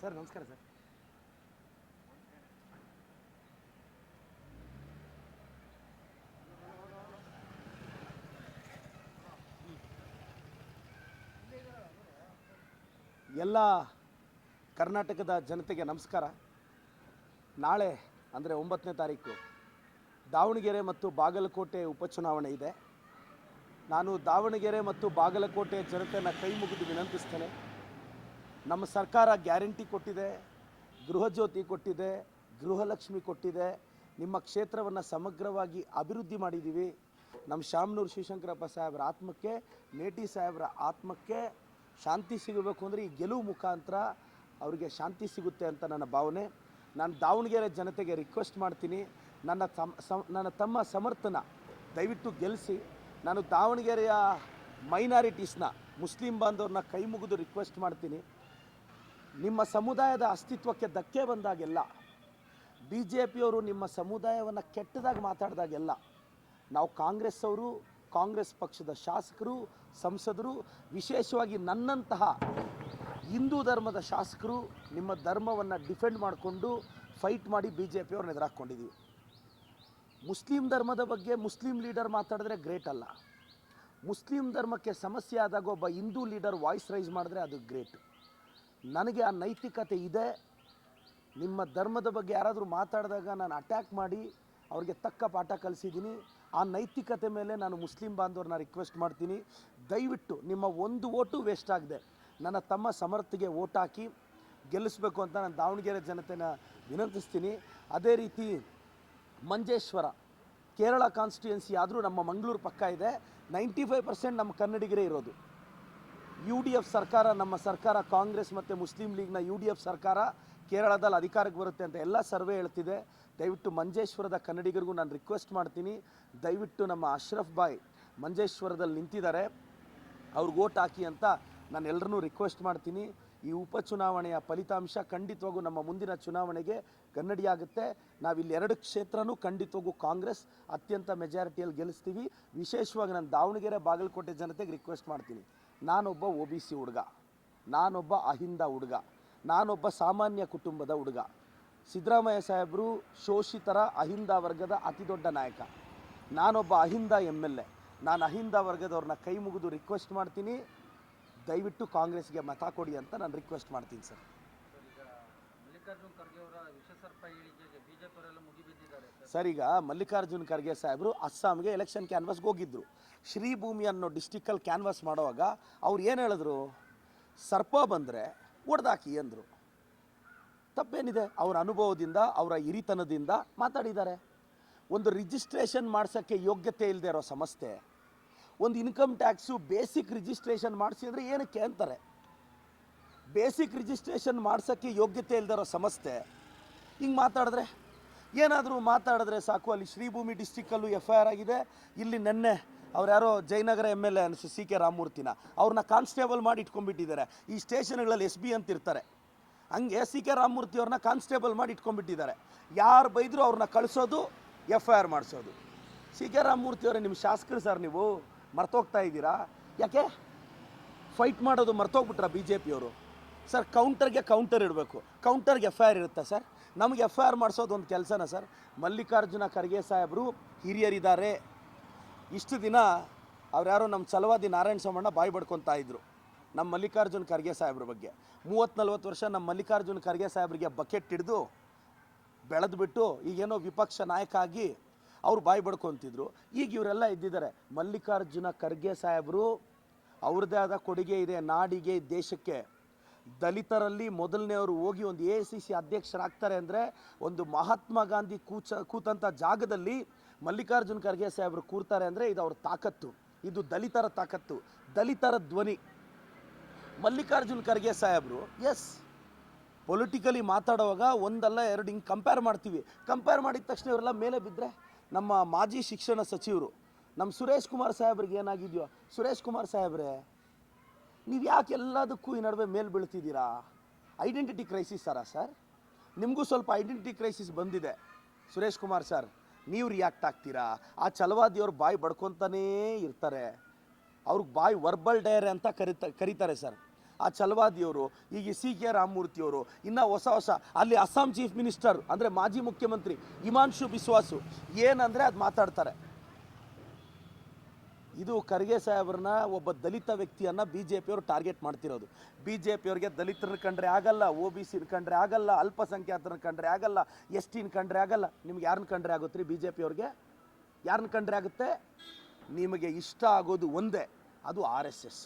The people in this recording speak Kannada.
ಸರ್ ನಮಸ್ಕಾರ ಸರ್. ಎಲ್ಲ ಕರ್ನಾಟಕದ ಜನತೆಗೆ ನಮಸ್ಕಾರ. ನಾಳೆ ಅಂದರೆ 9ನೇ ತಾರೀಕು ದಾವಣಗೆರೆ ಮತ್ತು ಬಾಗಲಕೋಟೆ ಉಪಚುನಾವಣೆ ಇದೆ. ನಾನು ದಾವಣಗೆರೆ ಮತ್ತು ಬಾಗಲಕೋಟೆ ಜನತೆಯನ್ನು ಕೈ ಮುಗಿದು ವಿನಂತಿಸ್ತೇನೆ. ನಮ್ಮ ಸರ್ಕಾರ ಗ್ಯಾರಂಟಿ ಕೊಟ್ಟಿದೆ, ಗೃಹಜ್ಯೋತಿ ಕೊಟ್ಟಿದೆ, ಗೃಹಲಕ್ಷ್ಮಿ ಕೊಟ್ಟಿದೆ. ನಿಮ್ಮ ಕ್ಷೇತ್ರವನ್ನು ಸಮಗ್ರವಾಗಿ ಅಭಿವೃದ್ಧಿ ಮಾಡಿದ್ದೀವಿ. ನಮ್ಮ ಶಾಮನೂರು ಶಿವಶಂಕರಪ್ಪ ಸಾಹೇಬ್ರ ಆತ್ಮಕ್ಕೆ, ಮೇಟಿ ಸಾಹೇಬ್ರ ಆತ್ಮಕ್ಕೆ ಶಾಂತಿ ಸಿಗಬೇಕು ಅಂದರೆ ಈ ಗೆಲುವು ಮುಖಾಂತರ ಅವರಿಗೆ ಶಾಂತಿ ಸಿಗುತ್ತೆ ಅಂತ ನನ್ನ ಭಾವನೆ. ನಾನು ದಾವಣಗೆರೆ ಜನತೆಗೆ ರಿಕ್ವೆಸ್ಟ್ ಮಾಡ್ತೀನಿ, ನನ್ನ ತಮ್ಮ ಸಮರ್ಥನ ದಯವಿಟ್ಟು ಗೆಲ್ಲಿಸಿ. ನಾನು ದಾವಣಗೆರೆಯ ಮೈನಾರಿಟೀಸ್ನ ಮುಸ್ಲಿಂ ಬಾಂಧವ್ರನ್ನ ಕೈ ಮುಗಿದು ರಿಕ್ವೆಸ್ಟ್ ಮಾಡ್ತೀನಿ. ನಿಮ್ಮ ಸಮುದಾಯದ ಅಸ್ತಿತ್ವಕ್ಕೆ ಧಕ್ಕೆ ಬಂದಾಗೆಲ್ಲ, ಬಿ ಜೆ ಪಿಯವರು ನಿಮ್ಮ ಸಮುದಾಯವನ್ನು ಕೆಟ್ಟದಾಗಿ ಮಾತಾಡಿದಾಗೆಲ್ಲ ನಾವು ಕಾಂಗ್ರೆಸ್ ಅವರು, ಕಾಂಗ್ರೆಸ್ ಪಕ್ಷದ ಶಾಸಕರು, ಸಂಸದರು, ವಿಶೇಷವಾಗಿ ನನ್ನಂತಹ ಹಿಂದೂ ಧರ್ಮದ ಶಾಸಕರು ನಿಮ್ಮ ಧರ್ಮವನ್ನು ಡಿಫೆಂಡ್ ಮಾಡಿಕೊಂಡು ಫೈಟ್ ಮಾಡಿ ಬಿ ಜೆ ಪಿಯವ್ರನ್ನ ಎದುರಾಕ್ಕೊಂಡಿದ್ದೀವಿ. ಮುಸ್ಲಿಂ ಧರ್ಮದ ಬಗ್ಗೆ ಮುಸ್ಲಿಂ ಲೀಡರ್ ಮಾತಾಡಿದ್ರೆ ಗ್ರೇಟ್ ಅಲ್ಲ. ಮುಸ್ಲಿಂ ಧರ್ಮಕ್ಕೆ ಸಮಸ್ಯೆ ಆದಾಗ ಒಬ್ಬ ಹಿಂದೂ ಲೀಡರ್ ವಾಯ್ಸ್ ರೈಸ್ ಮಾಡಿದ್ರೆ ಅದು ಗ್ರೇಟ್. ನನಗೆ ಆ ನೈತಿಕತೆ ಇದೆ. ನಿಮ್ಮ ಧರ್ಮದ ಬಗ್ಗೆ ಯಾರಾದರೂ ಮಾತಾಡಿದಾಗ ನಾನು ಅಟ್ಯಾಕ್ ಮಾಡಿ ಅವ್ರಿಗೆ ತಕ್ಕ ಪಾಠ ಕಲಿಸಿದ್ದೀನಿ. ಆ ನೈತಿಕತೆ ಮೇಲೆ ನಾನು ಮುಸ್ಲಿಂ ಬಾಂಧವ್ರನ್ನ ರಿಕ್ವೆಸ್ಟ್ ಮಾಡ್ತೀನಿ, ದಯವಿಟ್ಟು ನಿಮ್ಮ ಒಂದು ಓಟು ವೇಸ್ಟ್ ಆಗದೆ ನನ್ನ ತಮ್ಮ ಸಮರ್ಥಿಗೆ ಓಟ್ ಹಾಕಿ ಗೆಲ್ಲಿಸ್ಬೇಕು ಅಂತ ನಾನು ದಾವಣಗೆರೆ ಜನತೆನ ವಿನಂತಿಸ್ತೀನಿ. ಅದೇ ರೀತಿ ಮಂಜೇಶ್ವರ ಕೇರಳ ಕಾನ್ಸ್ಟಿಟ್ಯೂನ್ಸಿ ಆದರೂ ನಮ್ಮ ಮಂಗಳೂರು ಪಕ್ಕ ಇದೆ. 95% ನಮ್ಮ ಕನ್ನಡಿಗರೇ ಇರೋದು. UDF ಸರ್ಕಾರ, ನಮ್ಮ ಸರ್ಕಾರ, ಕಾಂಗ್ರೆಸ್ ಮತ್ತು ಮುಸ್ಲಿಂ ಲೀಗ್ನ UDF ಸರ್ಕಾರ ಕೇರಳದಲ್ಲಿ ಅಧಿಕಾರಕ್ಕೆ ಬರುತ್ತೆ ಅಂತ ಎಲ್ಲ ಸರ್ವೆ ಹೇಳ್ತಿದೆ. ದಯವಿಟ್ಟು ಮಂಜೇಶ್ವರದ ಕನ್ನಡಿಗರಿಗೂ ನಾನು ರಿಕ್ವೆಸ್ಟ್ ಮಾಡ್ತೀನಿ, ದಯವಿಟ್ಟು ನಮ್ಮ ಅಶ್ರಫ್ ಬಾಯ್ ಮಂಜೇಶ್ವರದಲ್ಲಿ ನಿಂತಿದ್ದಾರೆ, ಅವ್ರಿಗೆ ಓಟ್ ಹಾಕಿ ಅಂತ ನಾನು ಎಲ್ಲರನ್ನೂ ರಿಕ್ವೆಸ್ಟ್ ಮಾಡ್ತೀನಿ. ಈ ಉಪಚುನಾವಣೆಯ ಫಲಿತಾಂಶ ಖಂಡಿತವಾಗೂ ನಮ್ಮ ಮುಂದಿನ ಚುನಾವಣೆಗೆ ಕನ್ನಡಿಯಾಗುತ್ತೆ. ನಾವಿಲ್ಲಿ 2 ಕ್ಷೇತ್ರನೂ ಖಂಡಿತವಾಗೂ ಕಾಂಗ್ರೆಸ್ ಅತ್ಯಂತ ಮೆಜಾರಿಟಿಯಲ್ಲಿ ಗೆಲ್ಲಿಸ್ತೀವಿ. ವಿಶೇಷವಾಗಿ ನಾನು ದಾವಣಗೆರೆ ಬಾಗಲಕೋಟೆ ಜನತೆಗೆ ರಿಕ್ವೆಸ್ಟ್ ಮಾಡ್ತೀನಿ, ನಾನೊಬ್ಬ OBC ಹುಡುಗ, ನಾನೊಬ್ಬ ಅಹಿಂದ ಹುಡುಗ, ನಾನೊಬ್ಬ ಸಾಮಾನ್ಯ ಕುಟುಂಬದ ಹುಡುಗ. ಸಿದ್ದರಾಮಯ್ಯ ಸಾಹೇಬರು ಶೋಷಿತರ ಅಹಿಂದ ವರ್ಗದ ಅತಿ ದೊಡ್ಡ ನಾಯಕ. ನಾನೊಬ್ಬ ಅಹಿಂದ MLA. ನಾನು ಅಹಿಂದ ವರ್ಗದವ್ರನ್ನ ಕೈ ಮುಗಿದು ರಿಕ್ವೆಸ್ಟ್ ಮಾಡ್ತೀನಿ, ದಯವಿಟ್ಟು ಕಾಂಗ್ರೆಸ್ಗೆ ಮತ ಕೊಡಿ ಅಂತ ನಾನು ರಿಕ್ವೆಸ್ಟ್ ಮಾಡ್ತೀನಿ ಸರ್. ಸರ್, ಈಗ ಮಲ್ಲಿಕಾರ್ಜುನ್ ಖರ್ಗೆ ಸಾಹೇಬರು ಅಸ್ಸಾಂಗೆ ಎಲೆಕ್ಷನ್ ಕ್ಯಾನ್ವಾಸ್ಗೆ ಹೋಗಿದ್ದರು. ಶ್ರೀಭೂಮಿ ಅನ್ನೋ ಡಿಸ್ಟಿಕ್ಕಲ್ಲಿ ಕ್ಯಾನ್ವಾಸ್ ಮಾಡುವಾಗ ಅವ್ರು ಏನು ಹೇಳಿದ್ರು, ಸರ್ಪ ಬಂದರೆ ಹೊಡೆದಾಕಿ ಅಂದರು. ತಪ್ಪೇನಿದೆ? ಅವರ ಅನುಭವದಿಂದ, ಅವರ ಹಿರಿತನದಿಂದ ಮಾತಾಡಿದ್ದಾರೆ. ಒಂದು ರಿಜಿಸ್ಟ್ರೇಷನ್ ಮಾಡ್ಸೋಕ್ಕೆ ಯೋಗ್ಯತೆ ಇಲ್ಲದೆ ಇರೋ ಸಂಸ್ಥೆ ಒಂದು ಇನ್ಕಮ್ ಟ್ಯಾಕ್ಸು ಬೇಸಿಕ್ ರಿಜಿಸ್ಟ್ರೇಷನ್ ಮಾಡಿಸಿ ಅಂದರೆ ಏನಕ್ಕೆ ಅಂತಾರೆ. ಬೇಸಿಕ್ ರಿಜಿಸ್ಟ್ರೇಷನ್ ಮಾಡ್ಸೋಕ್ಕೆ ಯೋಗ್ಯತೆ ಇಲ್ಲದೆ ಇರೋ ಸಂಸ್ಥೆ ಹಿಂಗೆ ಮಾತಾಡಿದ್ರೆ, ಏನಾದರೂ ಮಾತಾಡಿದ್ರೆ ಸಾಕು. ಅಲ್ಲಿ ಶ್ರೀಭೂಮಿ ಡಿಸ್ಟಿಕ್ಕಲ್ಲೂ FIR ಆಗಿದೆ. ಇಲ್ಲಿ ನೆನ್ನೆ ಅವ್ರು ಯಾರೋ ಜಯನಗರ MLA ಅನಿಸು CK ರಾಮಮೂರ್ತಿನ, ಅವ್ರನ್ನ ಕಾನ್ಸ್ಟೇಬಲ್ ಮಾಡಿ ಇಟ್ಕೊಂಡ್ಬಿಟ್ಟಿದ್ದಾರೆ. ಈ ಸ್ಟೇಷನ್ಗಳಲ್ಲಿ SB ಅಂತ ಇರ್ತಾರೆ, ಹಂಗೆ CK ರಾಮಮೂರ್ತಿ ಅವ್ರನ್ನ ಕಾನ್ಸ್ಟೇಬಲ್ ಮಾಡಿ ಇಟ್ಕೊಂಡ್ಬಿಟ್ಟಿದ್ದಾರೆ. ಯಾರು ಬೈದರೂ ಅವ್ರನ್ನ ಕಳಿಸೋದು, FIR ಮಾಡಿಸೋದು. CK ರಾಮಮೂರ್ತಿ ಅವರೇ, ನಿಮ್ಮ ಶಾಸಕರು ಸರ್, ನೀವು ಮರ್ತೋಗ್ತಾ ಇದ್ದೀರಾ? ಯಾಕೆ ಫೈಟ್ ಮಾಡೋದು ಮರ್ತೋಗ್ಬಿಟ್ರಾ BJP ಅವರು? ಸರ್, ಕೌಂಟರ್ಗೆ ಕೌಂಟರ್ ಇಡಬೇಕು, ಕೌಂಟರ್ಗೆ FIR ಇರುತ್ತಾ ಸರ್? ನಮಗೆ FIR ಮಾಡಿಸೋದು ಒಂದು ಕೆಲಸನ ಸರ್? ಮಲ್ಲಿಕಾರ್ಜುನ ಖರ್ಗೆ ಸಾಹೇಬರು ಹಿರಿಯರಿದ್ದಾರೆ. ಇಷ್ಟು ದಿನ ಅವ್ರು ಯಾರೋ ನಮ್ಮ ಛಲವಾದಿ ನಾರಾಯಣ ಸೋಮಣ್ಣ ಬಾಯಿ ಬಡ್ಕೊತಾ ಇದ್ರು ನಮ್ಮ ಮಲ್ಲಿಕಾರ್ಜುನ ಖರ್ಗೆ ಸಾಹೇಬ್ರ ಬಗ್ಗೆ. 30-40 ವರ್ಷ ನಮ್ಮ ಮಲ್ಲಿಕಾರ್ಜುನ ಖರ್ಗೆ ಸಾಹೇಬ್ರಿಗೆ ಬಕೆಟ್ ಹಿಡಿದು ಬೆಳೆದ್ಬಿಟ್ಟು ಈಗೇನೋ ವಿಪಕ್ಷ ನಾಯಕ ಆಗಿ ಅವ್ರು ಬಾಯಿ ಬಡ್ಕೊತಿದ್ರು. ಈಗ ಇವರೆಲ್ಲ ಇದ್ದಿದ್ದಾರೆ. ಮಲ್ಲಿಕಾರ್ಜುನ ಖರ್ಗೆ ಸಾಹೇಬರು ಅವ್ರದ್ದೇ ಆದ ಕೊಡುಗೆ ಇದೆ ನಾಡಿಗೆ, ದೇಶಕ್ಕೆ. ದಲಿತರಲ್ಲಿ ಮೊದಲನೇವರು ಹೋಗಿ ಒಂದು AICC ಅಧ್ಯಕ್ಷರಾಗ್ತಾರೆ ಅಂದರೆ, ಒಂದು ಮಹಾತ್ಮ ಗಾಂಧಿ ಕೂತಂಥ ಜಾಗದಲ್ಲಿ ಮಲ್ಲಿಕಾರ್ಜುನ ಖರ್ಗೆ ಸಾಹೇಬರು ಕೂರ್ತಾರೆ ಅಂದರೆ ಇದು ಅವ್ರ ತಾಕತ್ತು, ಇದು ದಲಿತರ ತಾಕತ್ತು, ದಲಿತರ ಧ್ವನಿ. ಮಲ್ಲಿಕಾರ್ಜುನ ಖರ್ಗೆ ಸಾಹೇಬರು ಪೊಲಿಟಿಕಲಿ ಮಾತಾಡುವಾಗ ಒಂದಲ್ಲ ಎರಡು ಹಿಂಗೆ ಕಂಪೇರ್ ಮಾಡ್ತೀವಿ. ಕಂಪೇರ್ ಮಾಡಿದ ತಕ್ಷಣ ಇವರೆಲ್ಲ ಮೇಲೆ ಬಿದ್ದರೆ, ನಮ್ಮ ಮಾಜಿ ಶಿಕ್ಷಣ ಸಚಿವರು ನಮ್ಮ ಸುರೇಶ್ ಕುಮಾರ್ ಸಾಹೇಬ್ರಿಗೆ ಏನಾಗಿದೆಯೋ, ಸುರೇಶ್ ಕುಮಾರ್ ಸಾಹೇಬ್ರೆ ನೀವು ಯಾಕೆ ಎಲ್ಲದಕ್ಕೂ ಈ ನಡುವೆ ಮೇಲೆ ಬೀಳ್ತಿದ್ದೀರಾ? Identity crisis sir? ನಿಮಗೂ ಸ್ವಲ್ಪ ಐಡೆಂಟಿಟಿ ಕ್ರೈಸಿಸ್ ಬಂದಿದೆ ಸುರೇಶ್ ಕುಮಾರ್ ಸರ್. ನೀವು ರಿಯಾಕ್ಟ್ ಆಗ್ತೀರಾ? ಆ ಛಲವಾದಿಯವ್ರು ಬಾಯಿ ಬಡ್ಕೊತಾನೇ ಇರ್ತಾರೆ. ಅವ್ರಿಗೆ ಬಾಯಿ ವರ್ಬಲ್ ಡೈರಿ ಅಂತ ಕರೀತಾರೆ ಸರ್. ಆ ಛಲವಾದಿಯವರು, ಈಗ CK ರಾಮಮೂರ್ತಿಯವರು, ಇನ್ನು ಹೊಸ ಅಲ್ಲಿ ಅಸ್ಸಾಂ ಚೀಫ್ ಮಿನಿಸ್ಟರ್ ಅಂದರೆ ಮಾಜಿ ಮುಖ್ಯಮಂತ್ರಿ ಹಿಮಾಂಶು ಬಿಸ್ವಾಸು ಏನಂದರೆ ಅದು ಮಾತಾಡ್ತಾರೆ. ಇದು ಖರ್ಗೆ ಸಾಹೇಬ್ರನ್ನ ಒಬ್ಬ ದಲಿತ ವ್ಯಕ್ತಿಯನ್ನು BJPಯವರು ಟಾರ್ಗೆಟ್ ಮಾಡ್ತಿರೋದು. BJPಯವ್ರಿಗೆ ದಲಿತರನ್ನ ಕಂಡ್ರೆ ಆಗಲ್ಲ, OBC ಕಂಡ್ರೆ ಆಗಲ್ಲ, ಅಲ್ಪಸಂಖ್ಯಾತರನ್ನ ಕಂಡ್ರೆ ಆಗಲ್ಲ, ST ಕಂಡ್ರೆ ಆಗಲ್ಲ. ನಿಮ್ಗೆ ಯಾರನ್ನ ಕಂಡ್ರೆ ಆಗುತ್ತೆ ರೀ? BJPಯವ್ರಿಗೆ ಯಾರನ್ನ ಕಂಡ್ರೆ ಆಗುತ್ತೆ? ನಿಮಗೆ ಇಷ್ಟ ಆಗೋದು ಒಂದೇ, ಅದು RSS.